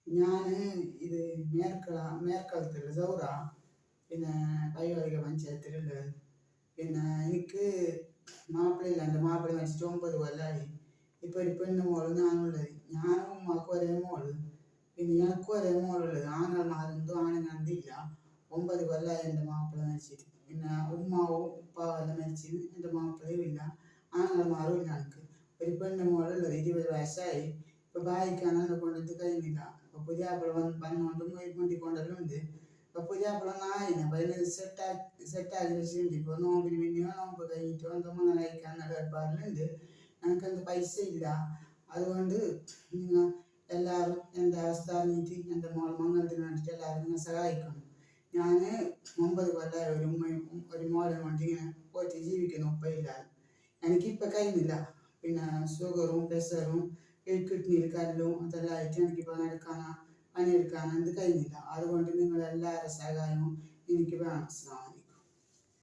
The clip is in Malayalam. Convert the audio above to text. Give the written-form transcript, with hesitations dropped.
ഞാൻ ഇത് മേർക്കളത്തുള്ള സൗറ പിന്നെ പയ്യോളിക പഞ്ചായത്തിലുള്ളത്. പിന്നെ എനിക്ക് മാപ്പിളയില്ല, എൻ്റെ മാപ്പിള മരിച്ചിട്ട് 9 കൊല്ലമായി. ഇപ്പം ഒരു പെണ്ണ് മോള് ഞാനുള്ളത്. ഞാനും ഉമ്മാക്കും ഒരേ മോള്, പിന്നെ ഞങ്ങൾക്കും ഒരേ മോളുള്ളത്. ആണുങ്ങൾമാരെന്തോ ആണുങ്ങൾക്കില്ല. 9 കൊല്ലമായി എൻ്റെ മാപ്പിള മരിച്ചിട്ട്. പിന്നെ ഉമ്മാവും ഉപ്പാവെല്ലാം മരിച്ച് എൻ്റെ മാപ്പിളയും ഇല്ല, ആണുങ്ങൾമാരും ഇല്ല. എനിക്ക് ഒരു പെണ്ണ് മോളുള്ളത്, 20 വയസ്സായി. ഇപ്പം വായിക്കാൻ എന്നെ കൊണ്ടിട്ട് കഴിയുന്നില്ല. ഇപ്പം പുതിയാപ്പിള വന്നുകൊണ്ടും കൊണ്ടിക്കൊണ്ടെല്ലാം ഉണ്ട്. ഇപ്പം പുതിയാപ്പിള നായിന് അപ്പം അതിന് സെറ്റാക്കി വെച്ചിട്ടുണ്ട്. ഇപ്പോൾ നോമ്പിന് പിന്നെയോ നോമ്പ് കഴിഞ്ഞിട്ടോ എന്തോ അങ്ങനെ കഴിക്കാൻ ഏർപ്പാടിലുണ്ട്. ഞങ്ങൾക്കെന്ത് പൈസ ഇല്ല. അതുകൊണ്ട് നിങ്ങൾ എല്ലാവരും എൻ്റെ അവസ്ഥ അറിഞ്ഞിട്ട് എൻ്റെ മംഗളത്തിന് വേണ്ടിയിട്ട് എല്ലാവരും നിങ്ങൾ സഹായിക്കണം. ഞാൻ 9 കൊല്ലമായി ഒരു ഉമ്മയും ഒരു മോനെ കൊണ്ട് ഇങ്ങനെ പോയിട്ട് ജീവിക്കുന്നു. ഉപ്പയില്ലാതെ എനിക്കിപ്പോൾ കഴിയുന്നില്ല. പിന്നെ ഷുഗറും പ്രഷറും കിഡ്നിയിൽ കല്ലും അതെല്ലാം ആയിട്ട് എനിക്കിപ്പോൾ നടക്കാനോ പണിയെടുക്കാനോ എന്ത് കഴിയുന്നില്ല. അതുകൊണ്ട് നിങ്ങളെല്ലാവരുടെ സഹായവും എനിക്ക് വേണം. അസ്സലാമു അലൈക്കും.